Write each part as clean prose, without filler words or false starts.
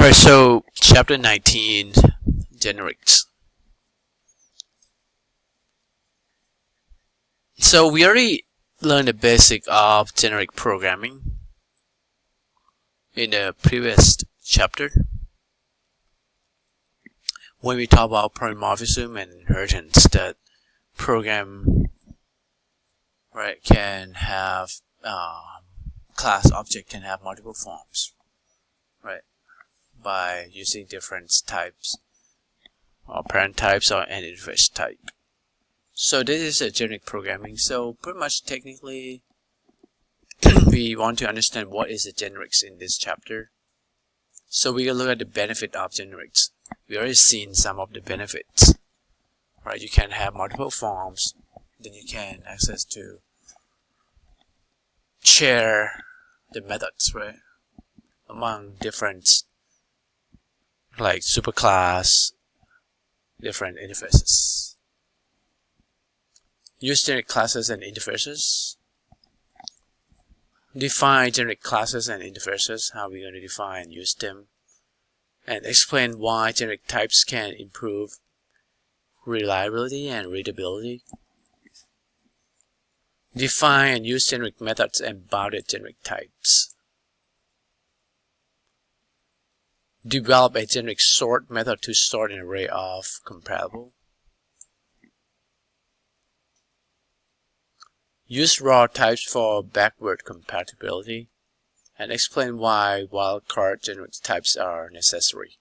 Alright, so Chapter 19, Generics. So we already learned the basic of generic programming in the previous chapter when we talk about polymorphism and inheritance, that program can have class object can have multiple forms by using different types or parent types or an interface type. So this is a generic programming. So pretty much technically we want to understand what is the generics in this chapter. So we can look at the benefit of generics. We already seen some of the benefits. You can have multiple forms, then you can access to share the methods among different like superclass, different interfaces. Use generic classes and interfaces. Define generic classes and interfaces, how we're going to define and use them. And explain why generic types can improve reliability and readability. Define and use generic methods and bounded generic types. Develop a generic sort method to sort an array of compatible. Use raw types for backward compatibility, and explain why wildcard generic types are necessary.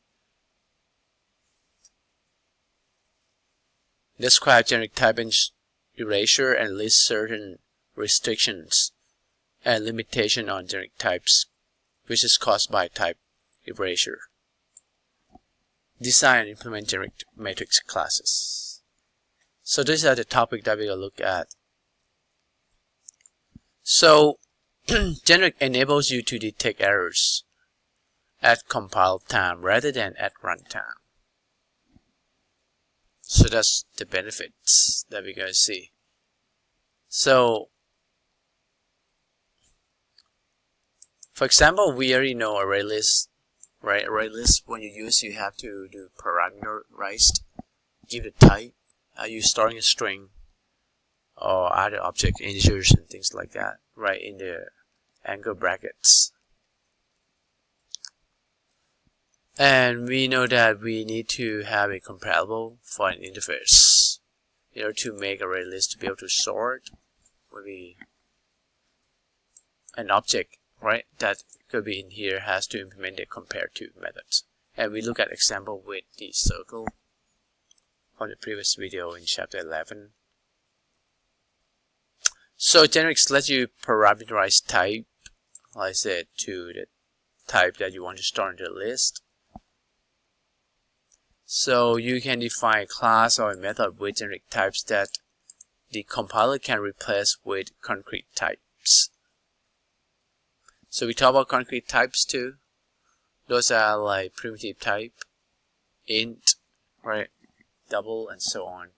Describe generic type erasure and list certain restrictions and limitation on generic types which is caused by type erasure. Design and implement generic matrix classes. So these are the topics that we're going to look at. So generic enables you to detect errors at compile time rather than at runtime. So that's the benefits that we're going to see. So for example, we already know array list. Array list, when you have to do parameterized, give the type. Are you storing a string or other object integers and things like that, in the angle brackets. And we know that we need to have a compatible for an interface in order to make array list to be able to sort. Maybe an object that could be in here has to implement a compare to methods. And we look at example with the circle from the previous video in chapter 11. So generics let you parameterize type, like I said, to the type that you want to store in the list. So you can define a class or a method with generic types that the compiler can replace with concrete types. So we talk about concrete types too. Those are like primitive type, int, double, and so on.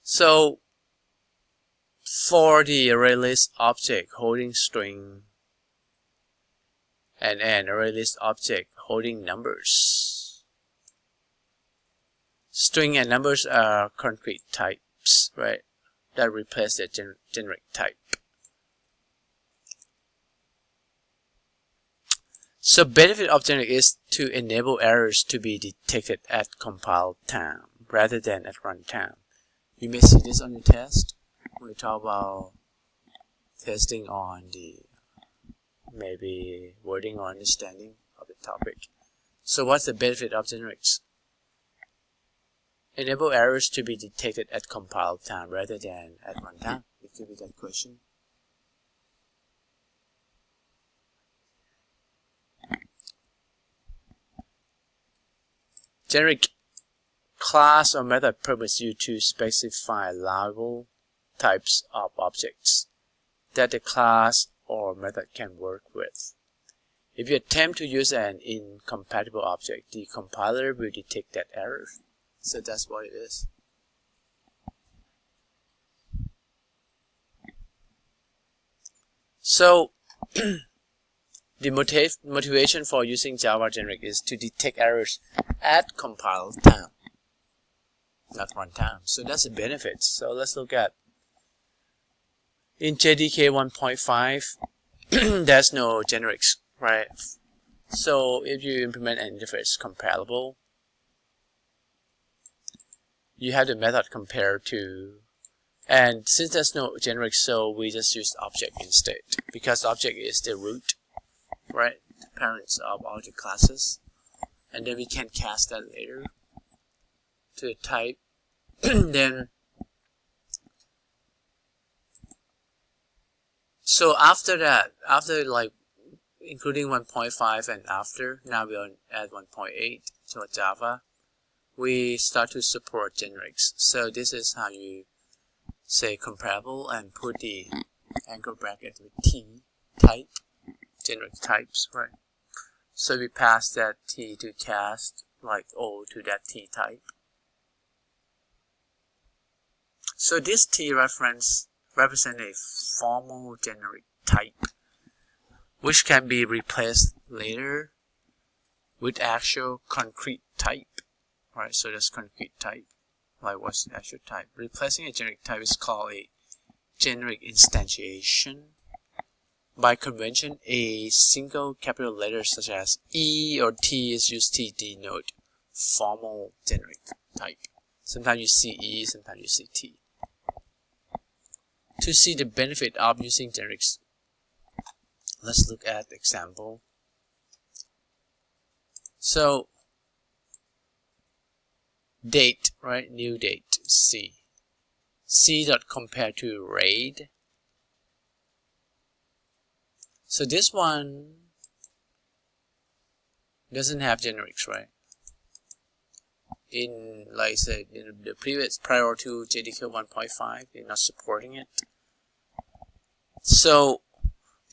So for the array list object holding string and an array list object holding numbers, string and numbers are concrete types, that replace the generic type. So benefit of generic is to enable errors to be detected at compile time rather than at runtime. You may see this on your test when we talk about testing on the maybe wording or understanding of the topic. So what's the benefit of generics? Enable errors to be detected at compile time rather than at runtime. It could be that question. Generic class or method permits you to specify allowable types of objects that the class or method can work with. If you attempt to use an incompatible object, the compiler will detect that error. So that's what it is. So the motivation for using Java generic is to detect errors at compile time, not runtime. So that's the benefit. So let's look at in JDK 1.5 there's no generics, right? So if you implement an interface compilable, you have the method compare to, and since there's no generic, so we just use object instead, because object is the root, right? The parents of all the classes, and then we can cast that later to the type. Then so after that, after like including 1.5 and after, now we'll add 1.8 to a Java, we start to support generics. So this is how you say comparable and put the angle bracket with T type, generic types, right? So we pass that T to cast like O to that T type. So this T reference represents a formal generic type, which can be replaced later with actual concrete type, right? So that's concrete type. Like what's the actual type? Replacing a generic type is called a generic instantiation. By convention, a single capital letter such as E or T is used to denote formal generic type. Sometimes you see E, sometimes you see T. To see the benefit of using generics, let's look at the example. So date, right? New date, C. C.compare to RAID. So this one doesn't have generics, right? In, like I said, in the previous, prior to JDK 1.5, they're not supporting it. So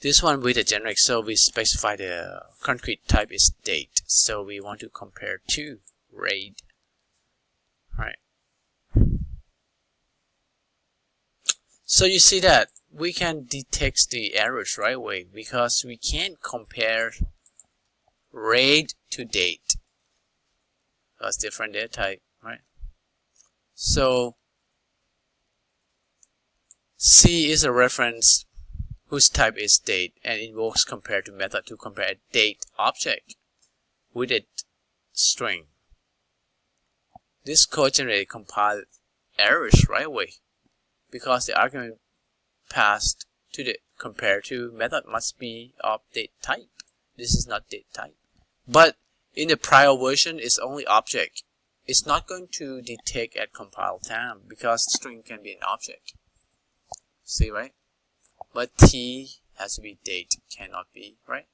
this one with a generic, so we specify the concrete type is date. So we want to compare to RAID, right? So you see that we can detect the errors right away because we can't compare RAID to date. That's different data type, right? So C is a reference whose type is date and invokes compare to method to compare a date object with a string. This code generates compile errors right away because the argument passed to the compare to method must be of date type. This is not date type. But in the prior version, it's only object. It's not going to detect at compile time because string can be an object. See, right? But T has to be date, cannot be, right?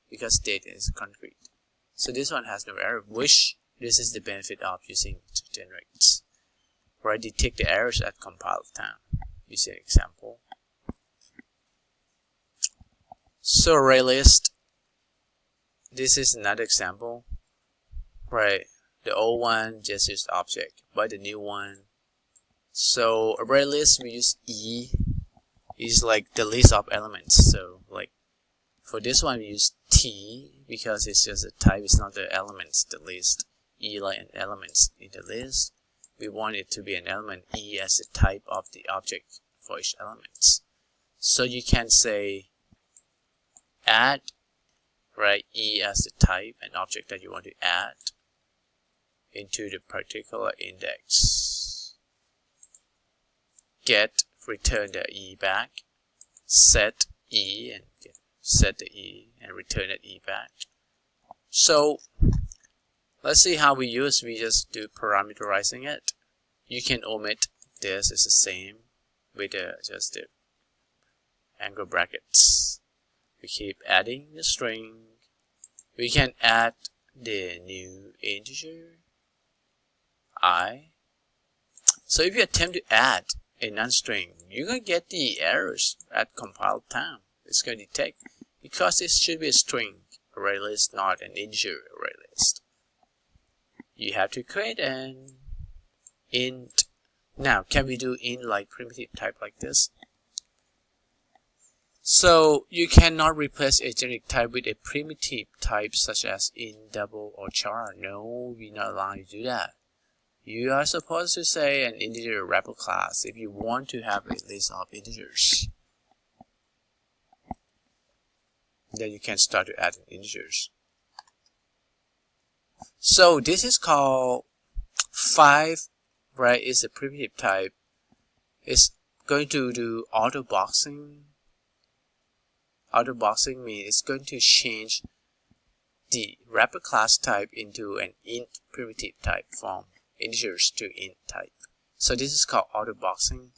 Because date is concrete. So this one has no error, which this is the benefit of using generics, right? Detect the errors at compile time. You see an example. So array list. This is another example, right? The old one just used object, but the new one. So array list we use E is like the list of elements. So like for this one we use T because it's just a type, it's not the elements, the list. E like an elements in the list. We want it to be an element, E as the type of the object for each element. So you can say add, right, E as the type, an object that you want to add into the particular index. Get, return the E back. Set E and set the E and return that E back. So let's see how we use. We just do parameterizing it. You can omit this, is the same with just the angle brackets. We keep adding the string. We can add the new integer I. So if you attempt to add a non-string, you're going to get the errors at compile time. It's going to detect because it should be a string array list, not an integer array list. You have to create an int. Now, can we do int like primitive type like this? So you cannot replace a generic type with a primitive type such as int, double, or char. No, we're not allowed to do that. You are supposed to say an integer wrapper class if you want to have a list of integers. Then you can start to add integers. So this is called 5, right? It's a primitive type. It's going to do auto boxing. Auto boxing means it's going to change the wrapper class type into an int primitive type from integers to int type. So this is called auto boxing.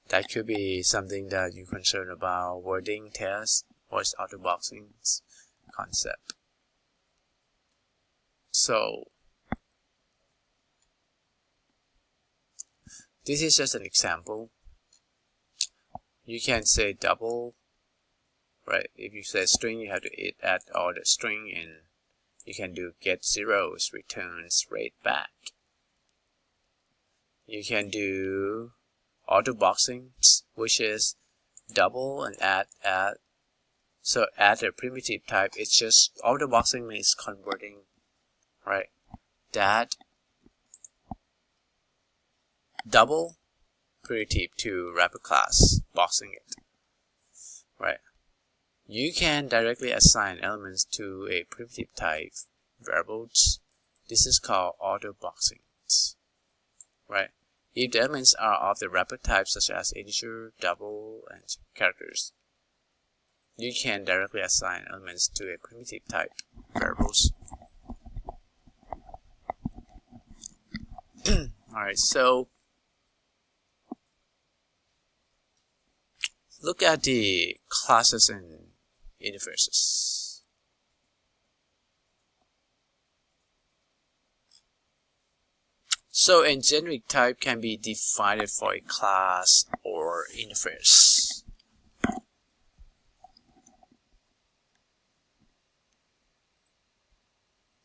That could be something that you're concerned about, wording test. What's auto boxing concept? So this is just an example. You can say double, right? If you say string, you have to add all the string, and you can do get zeros, returns rate back. You can do auto boxing, which is double and add. So add a primitive type. It's just auto boxing means converting, right? That double primitive to wrapper class, boxing it, right? You can directly assign elements to a primitive type variables. This is called auto boxing, right? If the elements are of the wrapper type such as integer, double, and characters, you can directly assign elements to a primitive type variables. Alright, so look at the classes and interfaces. So a generic type can be defined for a class or interface.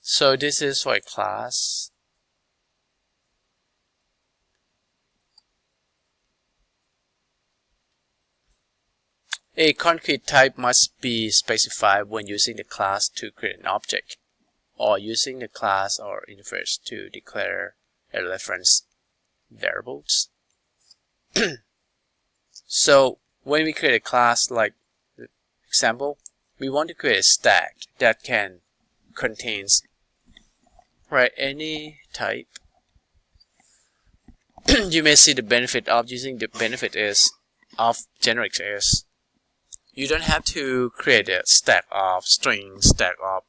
So this is for a class. A concrete type must be specified when using the class to create an object, or using the class or interface to declare a reference variables. So when we create a class, like the example, we want to create a stack that can contains, right, any type. You may see the benefit of using the benefit is of generics is you don't have to create a stack of strings, stack of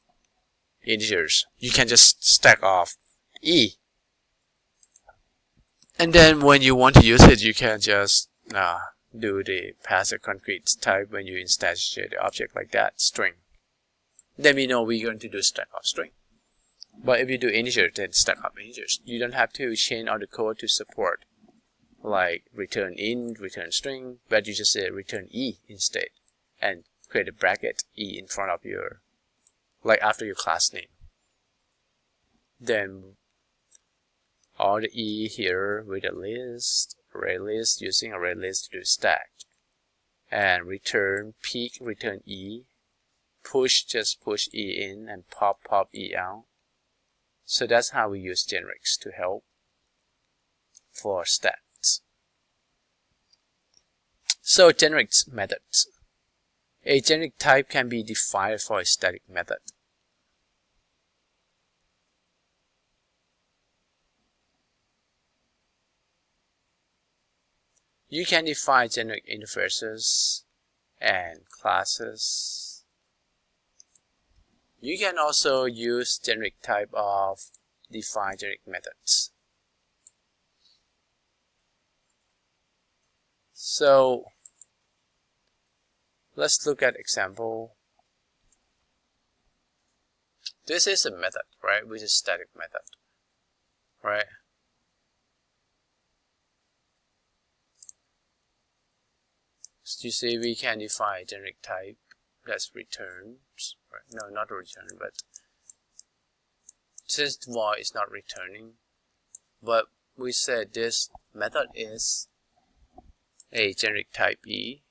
integers. You can just stack off E. And then when you want to use it, you can just do the passive concrete type when you instantiate the object like that, string. Then we know we're going to do stack of string. But if you do integer, then stack of integers. You don't have to change all the code to support like return int, return string, but you just say return E instead and create a bracket E in front of your, like after your class name. Then all the E here with a list, array list, using array list to do stack. And return peek, return E. Push, just push E in, and pop E out. So that's how we use generics to help for stats. So generics methods. A generic type can be defined for a static method. You can define generic interfaces and classes. You can also use generic type of define generic methods. So let's look at example. This is a method, right, which is static method, right? So you see we can define generic type that's returns, right? No, not return, but since void is not returning, but we said this method is a generic type E,